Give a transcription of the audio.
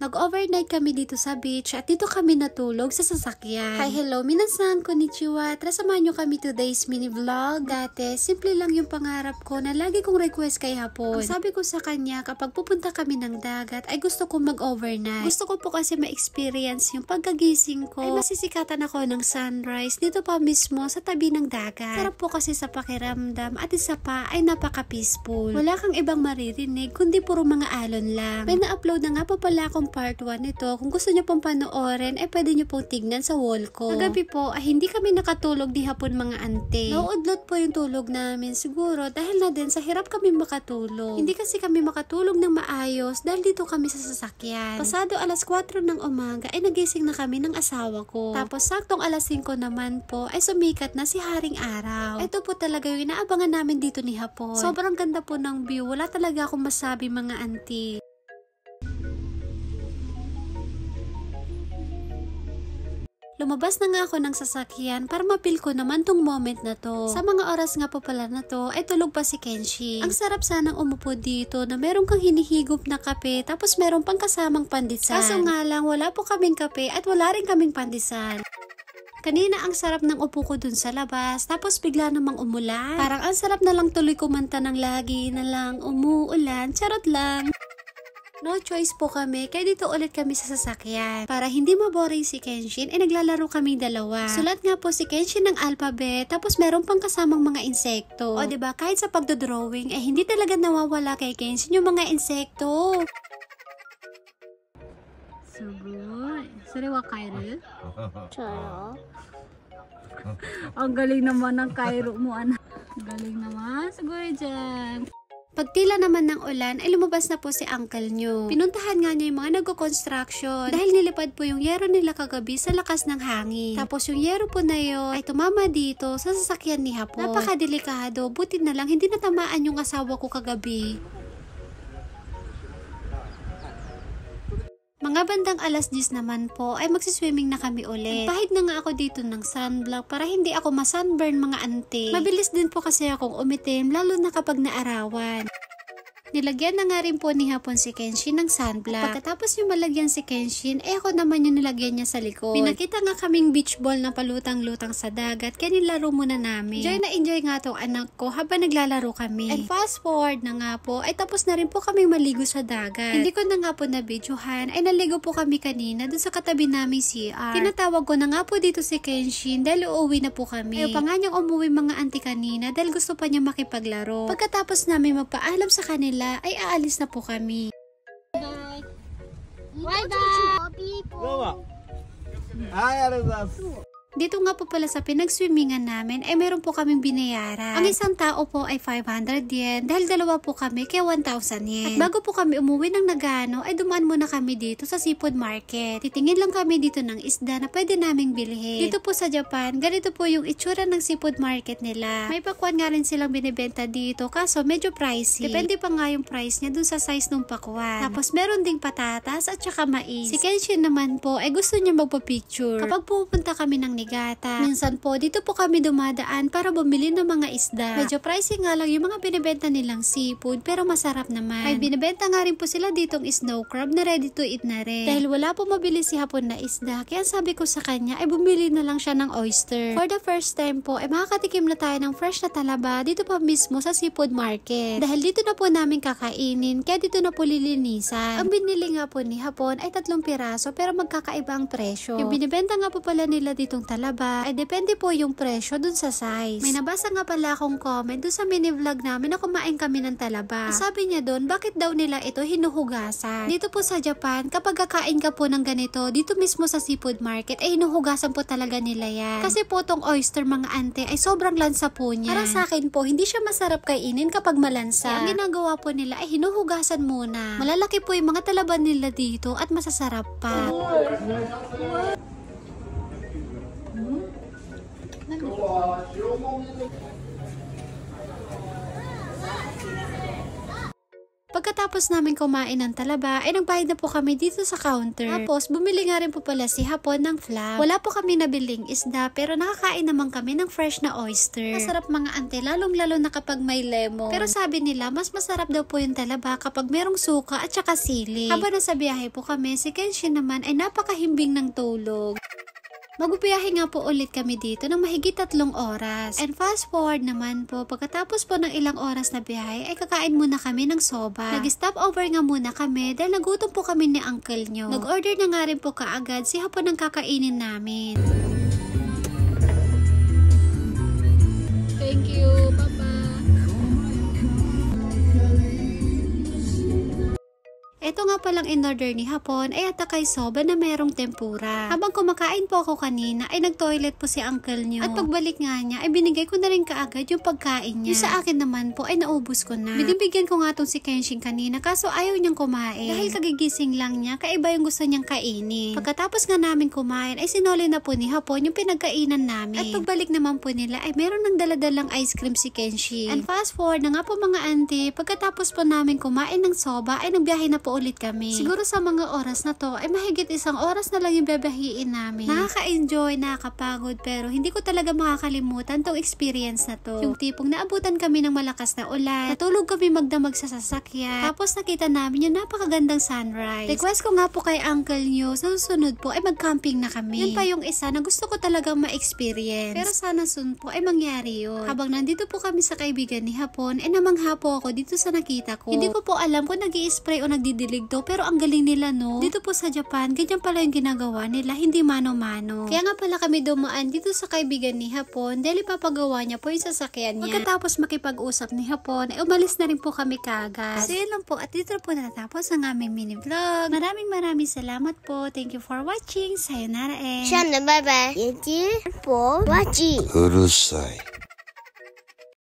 Nag-overnight kami dito sa beach at dito kami natulog sa sasakyan. Hi, hello, minasan, konnichiwa. Tara samahan nyo kami today's mini vlog. Dati, simple lang yung pangarap ko na lagi kong request kay hapon. Ang sabi ko sa kanya, kapag pupunta kami ng dagat, ay gusto ko mag-overnight. Gusto ko po kasi ma-experience yung pagkagising ko. Ay masisikatan ako ng sunrise dito pa mismo sa tabi ng dagat. Sarap po kasi sa pakiramdam at isa pa ay napaka-peaceful. Wala kang ibang maririnig kundi puro mga alon lang. May na-upload na nga po pala akong part 1 nito. Kung gusto nyo pong panoorin, ay pwede nyo pong tignan sa wall ko. Kagabi po, ay hindi kami nakatulog di hapon mga ante. Nauudlot po yung tulog namin siguro dahil na din sa hirap kami makatulog. Hindi kasi kami makatulog ng maayos dahil dito kami sa sasakyan. Pasado alas 4 ng umaga ay nagising na kami ng asawa ko. Tapos saktong alas 5 naman po ay sumikat na si Haring Araw. Ito po talaga yung inaabangan namin dito ni hapon. Sobrang ganda po ng view. Wala talaga akong masabi mga auntie. Lumabas na nga ako ng sasakyan para mapil ko naman tong moment na to. Sa mga oras nga po pala na to, ay tulog pa si Kenshi. Ang sarap sanang umupo dito na meron kang hinihigop na kape tapos meron pang kasamang pandesal. Kaso nga lang, wala po kaming kape at wala rin kaming pandesal. Kanina ang sarap ng upo ko dun sa labas, tapos bigla namang umulan. Parang ang sarap na lang tuloy kumanta ng lagi na lang umuulan, charot lang. No choice po kami, kaya dito ulit kami sa sasakyan. Para hindi maboring si Kenshin, ay naglalaro kaming dalawa. Sulat nga po si Kenshin ng alphabet, tapos meron pang kasamang mga insekto. O diba, kahit sa pagdodrawing, ay hindi talaga nawawala kay Kenshin yung mga insekto. Sugoy. Sariwa Kairo? 저요. Ang galing naman ng Kairo mo, anak. Ang galing naman. Siguro dyan. Pagtila naman ng ulan, ay lumabas na po si uncle nyo. Pinuntahan nga niya yung mga nagko-construction dahil nilipad po yung yero nila kagabi sa lakas ng hangin. Tapos yung yero po na yun ay tumama dito sa sasakyan ni hapon. Napakadelikado, buti na lang hindi natamaan yung asawa ko kagabi. Mga bandang alas 10 naman po ay magsiswimming na kami ulit. Pahid na nga ako dito ng sunblock para hindi ako masunburn mga ante. Mabilis din po kasi akong umitim lalo na kapag naarawan. Nilagyan na nga rin po ni hapon si Kenshin ng sunblock. Pagkatapos yung malagyan si Kenshin, ako naman yung nilagyan niya sa likod. Pinakita nga kaming beach ball na palutang-lutang sa dagat, kaya nilaro muna namin. Enjoy nga tong anak ko habang naglalaro kami. And fast forward na nga po, ay tapos na rin po kaming maligo sa dagat. Hindi ko na nga po na-videohan, ay naligo po kami kanina dun sa katabi naming CR. Tinatawag ko na nga po dito si Kenshin dahil uuwi na po kami. Ayaw pa nga niyang umuwi mga auntie kanina dahil gusto pa niya makipaglaro. Pagkatapos namin magpaalam sa kanila, ay aalis na po kami. Bye. Bye. Dito nga po pala sa pinagswimmingan namin ay meron po kaming binayaran. Ang isang tao po ay 500 yen dahil dalawa po kami kaya 1,000 yen. At bago po kami umuwi ng Nagano ay dumaan muna kami dito sa seafood market. Titingin lang kami dito ng isda na pwede naming bilhin. Dito po sa Japan, ganito po yung itsura ng seafood market nila. May pakwan nga rin silang binibenta dito kaso medyo pricey. Depende pa nga yung price niya dun sa size ng pakwan. Tapos meron ding patatas at saka mais. Si Kenshin naman po ay gusto niya magpa-picture. Kapag pupunta kami ng Niigata, minsan po dito po kami dumadaan para bumili ng mga isda. Medyo pricey nga lang yung mga binibenta nilang seafood pero masarap naman. May binibenta nga rin po sila ditong snow crab na ready to eat na rin. Dahil wala po mabili si hapon na isda, kaya sabi ko sa kanya ay bumili na lang siya ng oyster. For the first time po ay makakatikim na tayo ng fresh na talaba dito pa mismo sa seafood market. Dahil dito na po namin kakainin, kaya dito na po lilinisan. Ang binili nga po ni hapon ay 3 piraso pero magkakaiba ang presyo. Yung binibenta nga po pala nila ditong talaba ay depende po yung presyo dun sa size. May nabasa nga pala akong comment dun sa mini vlog namin na kumain kami ng talaba. Sabi niya dun, bakit daw nila ito hinuhugasan? Dito po sa Japan, kapag kakain ka po ng ganito, dito mismo sa seafood market, ay hinuhugasan po talaga nila yan. Kasi po tong oyster mga ante ay sobrang lansa po niya. Para sa akin po, hindi siya masarap kainin kapag malansa. Ang ginagawa po nila ay hinuhugasan muna. Malalaki po yung mga talaba nila dito at masasarap pa. Pagkatapos namin kumain ng talaba, ay nagbayad na po kami dito sa counter. Tapos, bumili nga rin po pala si Hapon ng flap. Wala po kami nabiling isda, pero nakakain naman kami ng fresh na oyster. Masarap mga ante, lalong-lalo na kapag may lemon. Pero sabi nila, mas masarap daw po yung talaba kapag merong suka at saka sili. Habang nasa biyahe po kami, si Kenshi naman ay napakahimbing ng tulog. Magbibiyahe nga po ulit kami dito ng mahigit 3 oras. And fast forward naman po, pagkatapos po ng ilang oras na biyahe, ay kakain muna kami ng soba. Nag-stop over nga muna kami dahil nagutom po kami ni uncle nyo. Nag-order na nga rin po kaagad si Hapon ang kakainin namin. Thank you, Papa. Ito nga palang in-order ni Hapon ay atakay soba na merong tempura. Habang kumakain po ako kanina ay nag-toilet po si uncle nyo. At pagbalik nga niya ay binigay ko na rin kaagad yung pagkain niya. Yung sa akin naman po ay naubos ko na. Binibigyan ko nga tong si Kenshin kanina kaso ayaw niyang kumain. Dahil kagigising lang niya, kaiba yung gusto niyang kainin. Pagkatapos nga namin kumain ay sinoli na po ni Hapon yung pinagkainan namin. At pagbalik naman po nila ay meron ng daladalang ice cream si Kenshin. And fast forward na nga po mga auntie, pagkatapos po namin kumain ng soba ay nagbiyahe na po ulit kami. Siguro sa mga oras na to ay mahigit 1 oras na lang yung bebehiin namin. Nakaka-enjoy, nakakapagod pero hindi ko talaga makakalimutan tong experience na to. Yung tipong naabutan kami ng malakas na ulan, natulog kami magdamag sa sasakyan, tapos nakita namin yung napakagandang sunrise. Request ko nga po kay uncle nyo, sa susunod po ay mag-camping na kami. Yun pa yung isa na gusto ko talagang ma-experience. Pero sana soon po ay mangyari yun. Habang nandito po kami sa kaibigan ni Hapon, namangha po ako dito sa nakita ko. Hindi ko po alam kung nag-i-spray o nagdidilig to, pero ang galing nila no. Dito po sa Japan, ganyan pala yung ginagawa nila, hindi mano-mano. Kaya nga pala kami dumaan dito sa kaibigan ni Hapon dahil ipapagawa niya po yung sasakyan niya. Pagkatapos makipag-usap ni Hapon, umalis na rin po kami kaagad. So yun lang po, at dito po natapos ang aming mini vlog. Maraming salamat po. Thank you for watching. Sayonara and... Bye bye. Thank you for watching. うるさい。